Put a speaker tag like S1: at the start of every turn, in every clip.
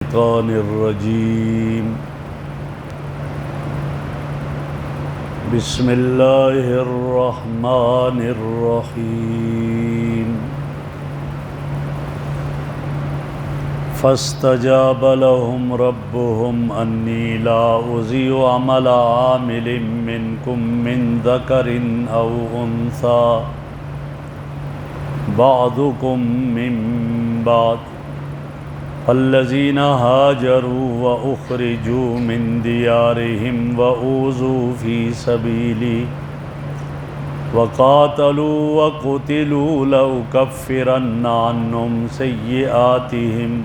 S1: الشيطان الرجيم بسم الله الرحمن الرحيم فاستجاب لهم ربهم أني لا أضيع عمل عامل منكم من ذكر أو أنثى بعضكم من بعض فالذين هاجروا وأخرجوا من ديارهم وأوذوا في سبيلي وقاتلوا وقتلوا لأكفرن عنهم سيئاتهم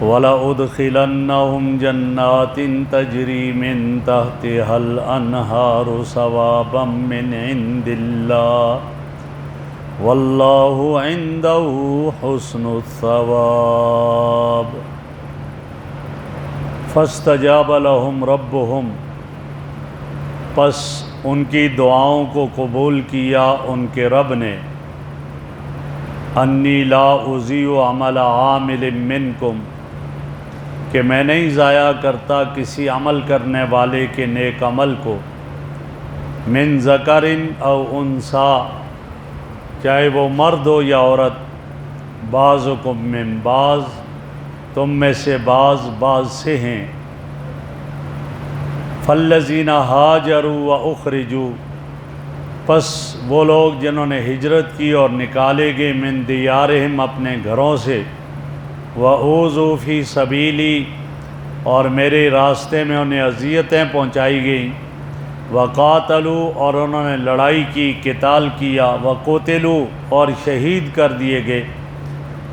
S1: وَلَأُدْخِلَنَّهُمْ جَنَّاتٍ تَجْرِي مِنْ تَحْتِهَا الْأَنْهَارُ ثَوَابًا مِنْ عِنْدِ اللَّهِ وَاللَّهُ عِنْدَهُ حُسْنُ الثَّوَابِ فَاسْتَجَابَ لَهُمْ رَبُّهُمْ پس ان کی دعاؤں کو قبول کیا ان کے رب نے انی لا اضیع عمل عامل منکم کہ میں نہیں ضائع کرتا کسی عمل کرنے والے کے نیک عمل کو من ذکر او انثی چاہے وہ مرد ہو یا عورت بعضکم من بعض تم میں سے بعض سے ہیں فالذین ہاجروا واخرجوا پس وہ لوگ جنہوں نے ہجرت کی اور نکالے گئے من دیارہم اپنے گھروں سے وَأُوذُوا فِي سَبِيلِي اور میرے راستے میں انہیں اذیتیں پہنچائی گئیں وَقَاتَلُوا اور انہوں نے لڑائی کی قتال کیا وَقُتِلُوا اور شہید کر دیے گئے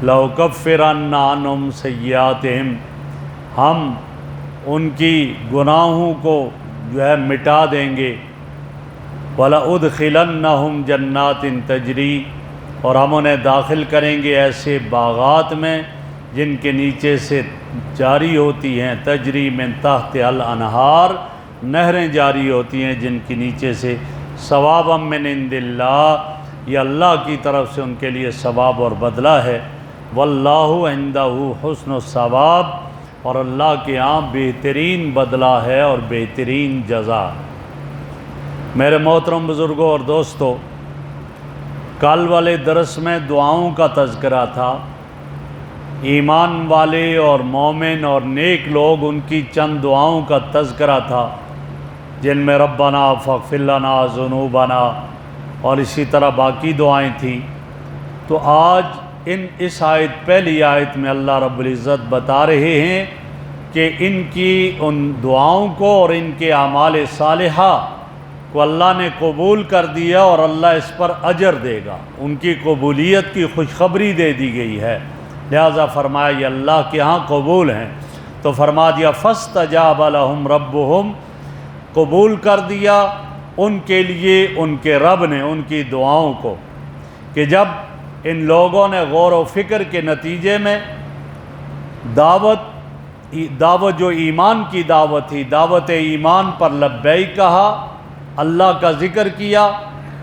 S1: لَأُكَفِّرَنَّ عَنْهُمْ سَيِّئَاتِهِمْ ہم ان کی گناہوں کو جو ہے مٹا دیں گے وَلَأُدْخِلَنَّهُمْ جَنَّاتٍ تَجْرِي اور ہم انہیں داخل کریں گے ایسے باغات میں جن کے نیچے سے جاری ہوتی ہیں تجری من تحت الانہار نہریں جاری ہوتی ہیں جن کے نیچے سے ثوابا من عند اللہ یہ اللہ کی طرف سے ان کے لیے ثواب اور بدلہ ہے واللہ عندہ حسن الثواب اور اللہ کے ہاں بہترین بدلہ ہے اور بہترین جزا میرے محترم بزرگوں اور دوستو کل والے درس میں دعاؤں کا تذکرہ تھا ایمان والے اور مومن اور نیک لوگ ان کی چند دعاؤں کا تذکرہ تھا جن میں ربنا فاغفر لنا ذنوبنا اور اسی طرح باقی دعائیں تھیں تو آج اس آیت پہلی آیت میں اللہ رب العزت بتا رہے ہیں کہ ان کی ان دعاؤں کو اور ان کے اعمال صالحہ کو اللہ نے قبول کر دیا اور اللہ اس پر اجر دے گا ان کی قبولیت کی خوشخبری دے دی گئی ہے لہذا فرمایا یہ اللہ کے ہاں قبول ہیں تو فرما دیا فاستجاب لہم ربہم قبول کر دیا ان کے لیے ان کے رب نے ان کی دعاؤں کو کہ جب ان لوگوں نے غور و فکر کے نتیجے میں دعوت جو ایمان کی دعوت تھی دعوت ایمان پر لبیک کہا اللہ کا ذکر کیا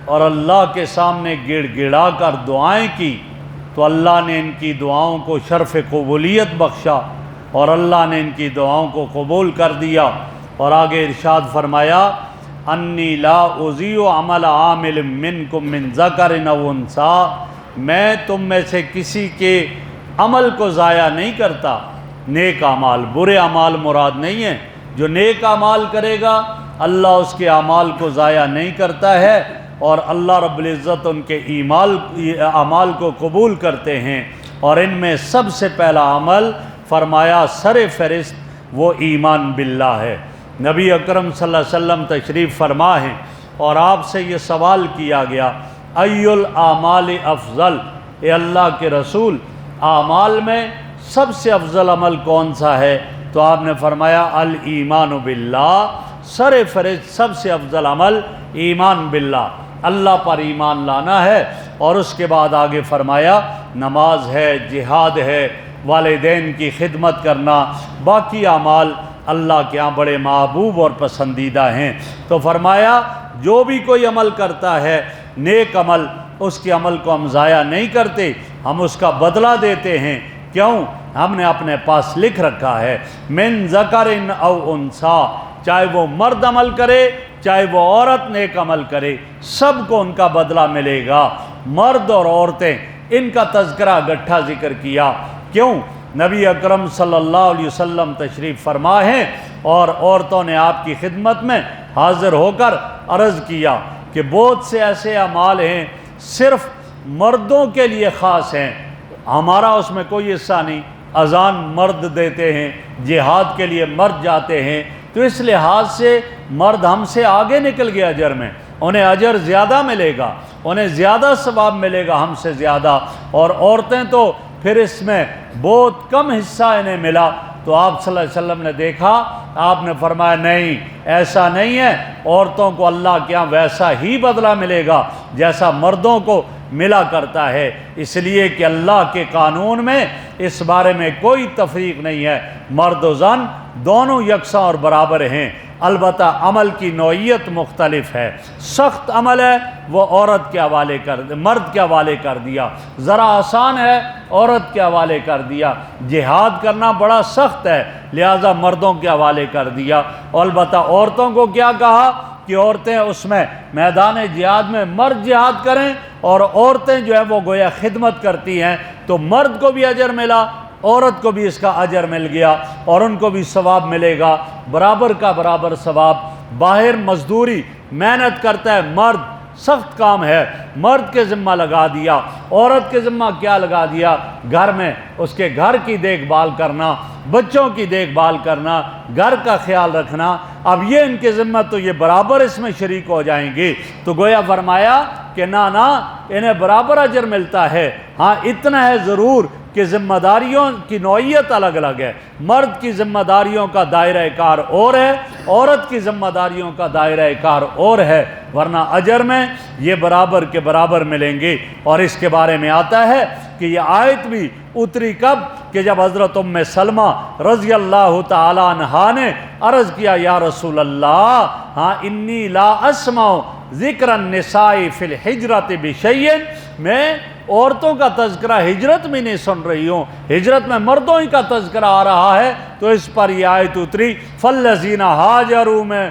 S1: اور اللہ کے سامنے گڑ گڑا کر دعائیں کی تو اللہ نے ان کی دعاؤں کو شرف قبولیت بخشا اور اللہ نے ان کی دعاؤں کو قبول کر دیا اور آگے ارشاد فرمایا انی لا اضیع عمل عامل منکم من ذکر او انثی میں تم میں سے کسی کے عمل کو ضائع نہیں کرتا نیک اعمال برے اعمال مراد نہیں ہیں جو نیک اعمال کرے گا اللہ اس کے اعمال کو ضائع نہیں کرتا ہے اور اللہ رب العزت ان کے اعمال کو قبول کرتے ہیں اور ان میں سب سے پہلا عمل فرمایا سر فہرست وہ ایمان باللہ ہے نبی اکرم صلی اللہ علیہ وسلم تشریف فرما ہیں اور آپ سے یہ سوال کیا گیا ای الاعمال افضل اے اللہ کے رسول اعمال میں سب سے افضل عمل کون سا ہے تو آپ نے فرمایا الایمان باللہ سر فہرست سب سے افضل عمل ایمان باللہ اللہ پر ایمان لانا ہے اور اس کے بعد آگے فرمایا نماز ہے جہاد ہے والدین کی خدمت کرنا باقی اعمال اللہ کے ہاں بڑے محبوب اور پسندیدہ ہیں تو فرمایا جو بھی کوئی عمل کرتا ہے نیک عمل اس کے عمل کو ہم ضائع نہیں کرتے ہم اس کا بدلہ دیتے ہیں کیوں؟ ہم نے اپنے پاس لکھ رکھا ہے من ذکرن او انسا، چاہے وہ مرد عمل کرے چاہے وہ عورت نیک عمل کرے، سب کو ان کا بدلہ ملے گا۔ مرد اور عورتیں، ان کا تذکرہ گٹھا ذکر کیا، کیوں؟ نبی اکرم صلی اللہ علیہ وسلم تشریف فرما ہیں اور عورتوں نے آپ کی خدمت میں حاضر ہو کر عرض کیا کہ بہت سے ایسے اعمال ہیں صرف مردوں کے لیے خاص ہیں، ہمارا اس میں کوئی حصہ نہیں۔ اذان مرد دیتے ہیں، جہاد کے لیے مرد جاتے ہیں، تو اس لحاظ سے مرد ہم سے آگے نکل گیا اجر میں، انہیں اجر زیادہ ملے گا، انہیں زیادہ ثواب ملے گا ہم سے زیادہ، اور عورتیں تو پھر اس میں بہت کم حصہ انہیں ملا۔ تو آپ صلی اللہ علیہ وسلم نے دیکھا، آپ نے فرمایا نہیں، ایسا نہیں ہے، عورتوں کو اللہ کے یہاں ویسا ہی بدلہ ملے گا جیسا مردوں کو ملا کرتا ہے، اس لیے کہ اللہ کے قانون میں اس بارے میں کوئی تفریق نہیں ہے، مرد و زن دونوں یکساں اور برابر ہیں، البتہ عمل کی نوعیت مختلف ہے۔ سخت عمل ہے وہ عورت کے حوالے مرد کے حوالے کر دیا، ذرا آسان ہے عورت کے حوالے کر دیا، جہاد کرنا بڑا سخت ہے لہذا مردوں کے حوالے کر دیا، اور البتہ عورتوں کو کیا کہا کہ عورتیں اس میں میدان جہاد میں مرد جہاد کریں، اور عورتیں جو ہیں وہ گویا خدمت کرتی ہیں، تو مرد کو بھی اجر ملا، عورت کو بھی اس کا اجر مل گیا، اور ان کو بھی ثواب ملے گا، برابر کا برابر ثواب۔ باہر مزدوری محنت کرتا ہے مرد، سخت کام ہے، مرد کے ذمہ لگا دیا، عورت کے ذمہ کیا لگا دیا؟ گھر میں اس کے گھر کی دیکھ بھال کرنا، بچوں کی دیکھ بھال کرنا، گھر کا خیال رکھنا، اب یہ ان کے ذمہ تو یہ برابر اس میں شریک ہو جائیں گے، تو گویا فرمایا کہ نہ انہیں برابر اجر ملتا ہے، ہاں اتنا ہے ضرور کہ ذمہ داریوں کی نوعیت الگ الگ ہے، مرد کی ذمہ داریوں کا دائرہ کار اور ہے، عورت کی ذمہ داریوں کا دائرہ کار اور ہے، ورنہ اجر میں یہ برابر کے برابر ملیں گے۔ اور اس کے بارے میں آتا ہے کہ یہ آیت بھی اتری کب کہ جب حضرت ام سلمہ رضی اللہ تعالی عنہا نے عرض کیا یا رسول اللہ، ہاں انی لا اسمع ذکر النساء فی الحجرۃ بشیء، میں عورتوں کا تذکرہ ہجرت میں نہیں سن رہی ہوں، ہجرت میں مردوں ہی کا تذکرہ آ رہا ہے، تو اس پر یہ آیت اتری فالذین ہاجروا میں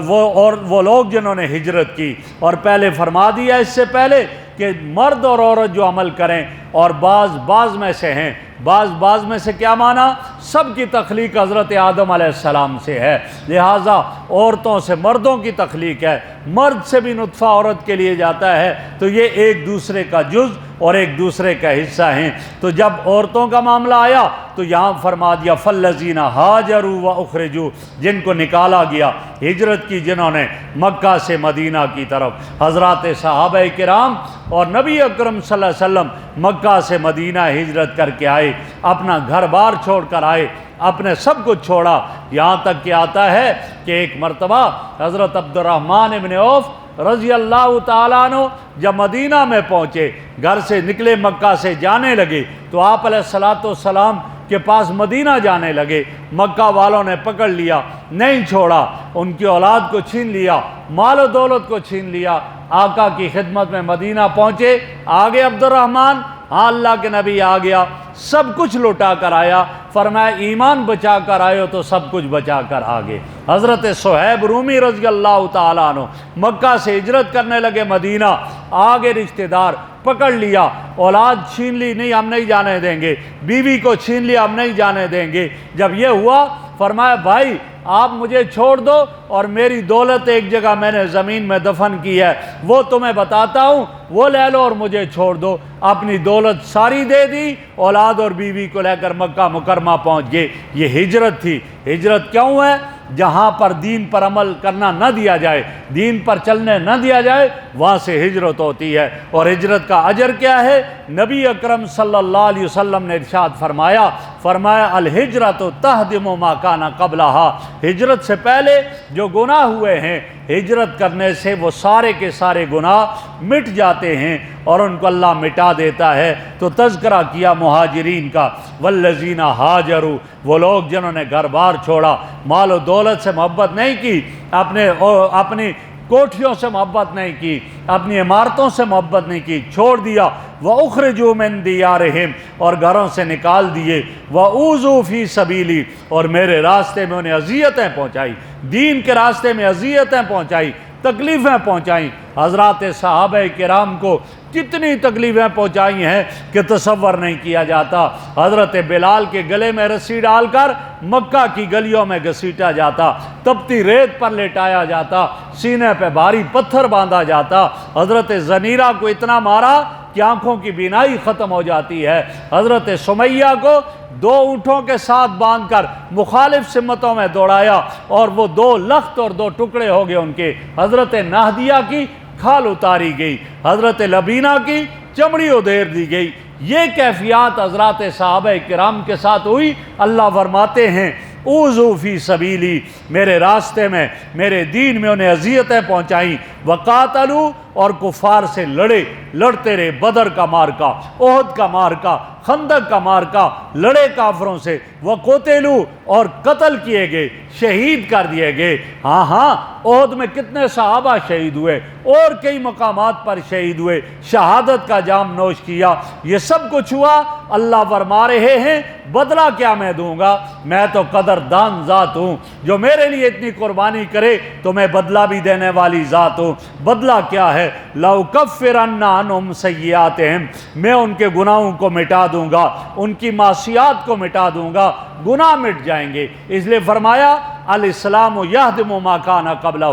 S1: وہ لوگ جنہوں نے ہجرت کی، اور پہلے فرما دیا اس سے پہلے کہ مرد اور عورت جو عمل کریں، اور بعض میں سے ہیں، بعض میں سے کیا معنی؟ سب کی تخلیق حضرت آدم علیہ السلام سے ہے، لہٰذا عورتوں سے مردوں کی تخلیق ہے، مرد سے بھی نطفہ عورت کے لیے جاتا ہے، تو یہ ایک دوسرے کا جز اور ایک دوسرے کا حصہ ہیں۔ تو جب عورتوں کا معاملہ آیا تو یہاں فرما دیا فالذین ہاجروا واخرجوا، جن کو نکالا گیا، ہجرت کی جنہوں نے مکہ سے مدینہ کی طرف، حضرات صحابہ کرام اور نبی اکرم صلی اللہ علیہ وسلم مکہ سے مدینہ ہجرت کر کے آئے، اپنا گھر بار چھوڑ کر آئے، اپنے سب کچھ چھوڑا، یہاں تک کہ آتا ہے کہ ایک مرتبہ حضرت عبد الرحمن ابن عوف رضی اللہ تعالیٰ عنہ جب مدینہ میں پہنچے، گھر سے نکلے، مکہ سے جانے لگے، تو آپ علیہ الصلوۃ والسلام کے پاس مدینہ جانے لگے، مکہ والوں نے پکڑ لیا، نہیں چھوڑا، ان کی اولاد کو چھین لیا، مال و دولت کو چھین لیا، آقا کی خدمت میں مدینہ پہنچے، آگے عبد الرحمن، ہاں اللہ کے نبی آ گیا، سب کچھ لوٹا کر آیا، فرمایا ایمان بچا کر آئے ہو تو سب کچھ بچا کر آگے۔ حضرت صہیب رومی رضی اللہ تعالیٰ عنہ مکہ سے ہجرت کرنے لگے مدینہ، آگے رشتہ دار پکڑ لیا، اولاد چھین لی، نہیں ہم نہیں جانے دیں گے، بیوی کو چھین لیا، ہم نہیں جانے دیں گے۔ جب یہ ہوا فرمایا بھائی آپ مجھے چھوڑ دو، اور میری دولت ایک جگہ میں نے زمین میں دفن کی ہے، وہ تمہیں بتاتا ہوں، وہ لے لو اور مجھے چھوڑ دو۔ اپنی دولت ساری دے دی، اولاد اور بیوی کو لے کر مکہ مکرمہ پہنچ گئے۔ یہ ہجرت تھی۔ ہجرت کیوں ہے؟ جہاں پر دین پر عمل کرنا نہ دیا جائے، دین پر چلنے نہ دیا جائے، وہاں سے ہجرت ہوتی ہے۔ اور ہجرت کا اجر کیا ہے؟ نبی اکرم صلی اللہ علیہ وسلم نے ارشاد فرمایا الہجرت تہدم ما کان قبلہا، ہجرت سے پہلے جو گناہ ہوئے ہیں، ہجرت کرنے سے وہ سارے کے سارے گناہ مٹ جاتے ہیں اور ان کو اللہ مٹا دیتا ہے۔ تو تذکرہ کیا مہاجرین کا، والذین ہاجروا، وہ لوگ جنہوں نے گھر بار چھوڑا، مال و دولت سے محبت نہیں کی، اپنی کوٹھیوں سے محبت نہیں کی، اپنی عمارتوں سے محبت نہیں کی، چھوڑ دیا۔ وَأُخْرِجُوا مِن دِيَارِهِمْ، اور گھروں سے نکال دیے۔ وَأُوذُوا فِي سَبِيلِي، اور میرے راستے میں انہیں اذیتیں پہنچائی، دین کے راستے میں اذیتیں پہنچائی، تکلیفیں پہنچائیں۔ حضرات صحابہ کرام کو کتنی تکلیفیں پہنچائی ہیں کہ تصور نہیں کیا جاتا۔ حضرت بلال کے گلے میں رسی ڈال کر مکہ کی گلیوں میں گھسیٹا جاتا، تپتی ریت پر لٹایا جاتا، سینے پہ بھاری پتھر باندھا جاتا۔ حضرت زنیرہ کو اتنا مارا کہ آنکھوں کی بینائی ختم ہو جاتی ہے۔ حضرت سمیہ کو 2 اونٹوں کے ساتھ باندھ کر مخالف سمتوں میں دوڑایا اور وہ 2 لخت اور 2 ٹکڑے ہو گئے ان کے۔ حضرت نہدیہ کی کھال اتاری گئی، حضرت لبینہ کی چمڑی ادھیر دی گئی۔ یہ کیفیات حضرات صحابہ کرام کے ساتھ ہوئی۔ اللہ فرماتے ہیں اوذوا فی سبیلی، میرے راستے میں، میرے دین میں انہیں اذیتیں پہنچائیں۔ وقاتلوا، اور کفار سے لڑتے رہے، بدر کا مارکا، احد کا مارکا، خندق کا مارکا، لڑے کافروں سے۔ وقتلوا، اور قتل کیے گئے، شہید کر دیے گئے۔ ہاں احد میں کتنے صحابہ شہید ہوئے، اور کئی مقامات پر شہید ہوئے، شہادت کا جام نوش کیا۔ یہ سب کچھ ہوا۔ اللہ فرما رہے ہیں بدلہ کیا میں دوں گا؟ میں تو قدردان ذات ہوں، جو میرے لیے اتنی قربانی کرے تو میں بدلہ بھی دینے والی ذات ہوں۔ بدلہ کیا ہے؟ لَأُكَفِّرَنَّ عَنْهُمْ سَيِّئَاتِهِمْ، میں ان کے گناہوں کو مٹا دوں گا، ان کی معصیات کو مٹا دوں گا، گناہ مٹ جائیں گے۔ اس لیے فرمایا الاسلام یہدم ما کان قبلہ،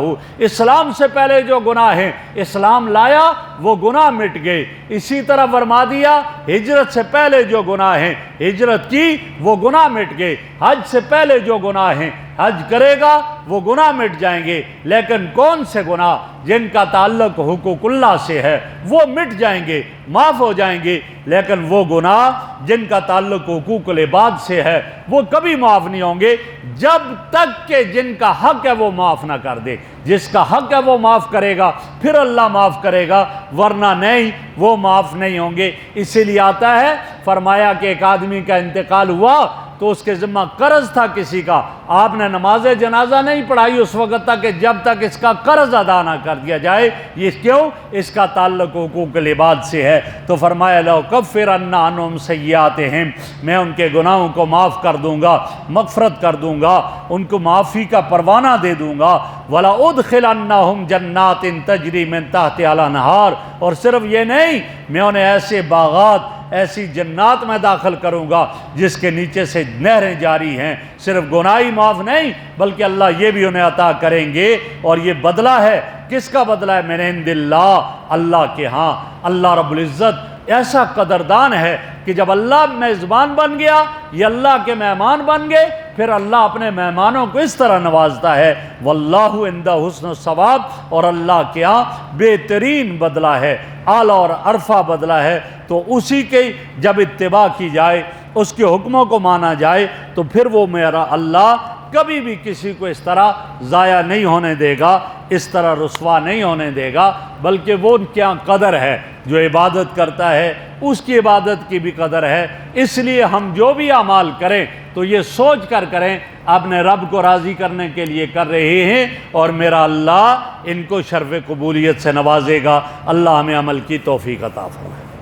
S1: اسلام سے پہلے جو گناہ ہیں اسلام لایا وہ گناہ مٹ گئے۔ اسی طرح فرما دیا ہجرت سے پہلے جو گناہ ہیں ہجرت کی وہ گناہ مٹ گئے، حج سے پہلے جو گناہ ہیں حج کرے گا وہ گناہ مٹ جائیں گے۔ لیکن کون سے گناہ؟ جن کا تعلق حقوق اللہ سے ہے وہ مٹ جائیں گے، معاف ہو جائیں گے۔ لیکن وہ گناہ جن کا تعلق حقوق العباد سے ہے وہ کبھی معاف نہیں ہوں گے جب تک کہ جن کا حق ہے وہ معاف نہ کر دے۔ جس کا حق ہے وہ معاف کرے گا پھر اللہ معاف کرے گا، ورنہ نہیں، وہ معاف نہیں ہوں گے۔ اسی لیے آتا ہے، فرمایا کہ ایک آدمی کا انتقال ہوا تو اس کے ذمہ قرض تھا کسی کا، آپ نے نماز جنازہ نہیں پڑھائی اس وقت تک کہ جب تک اس کا قرض ادا نہ کر دیا جائے۔ یہ کیوں؟ اس کا تعلق حقوق العباد سے ہے۔ تو فرمایا لَأُكَفِّرَنَّ عَنْهُمْ سَيِّئَاتِهِمْ، میں ان کے گناہوں کو معاف کر دوں گا، مغفرت کر دوں گا، ان کو معافی کا پروانہ دے دوں گا۔ وَلَأُدْخِلَنَّهُمْ جَنَّاتٍ تَجْرِي مِن تَحْتِهَا الْأَنْهَارُ، اور صرف یہ نہیں، میں انہیں ایسے باغات، ایسی جنات میں داخل کروں گا جس کے نیچے سے نہریں جاری ہیں۔ صرف گناہی معاف نہیں بلکہ اللہ یہ بھی انہیں عطا کریں گے۔ اور یہ بدلہ ہے، کس کا بدلہ ہے؟ من عند اللہ، اللہ کے ہاں۔ اللہ رب العزت ایسا قدردان ہے کہ جب اللہ میزبان بن گیا، یہ اللہ کے مہمان بن گئے، پھر اللہ اپنے مہمانوں کو اس طرح نوازتا ہے۔ واللہ عندہ حسن الثواب، اور اللہ کے ہاں بہترین بدلہ ہے، اعلیٰ اور عرفہ بدلہ ہے۔ تو اسی کے جب اتباع کی جائے، اس کے حکموں کو مانا جائے، تو پھر وہ میرا اللہ کبھی بھی کسی کو اس طرح ضائع نہیں ہونے دے گا، اس طرح رسوا نہیں ہونے دے گا، بلکہ وہ ان کے یہاں قدر ہے۔ جو عبادت کرتا ہے اس کی عبادت کی بھی قدر ہے۔ اس لیے ہم جو بھی اعمال کریں تو یہ سوچ کر کریں اپنے رب کو راضی کرنے کے لیے کر رہے ہیں، اور میرا اللہ ان کو شرف قبولیت سے نوازے گا۔ اللہ ہمیں عمل کی توفیق عطا فرمائے۔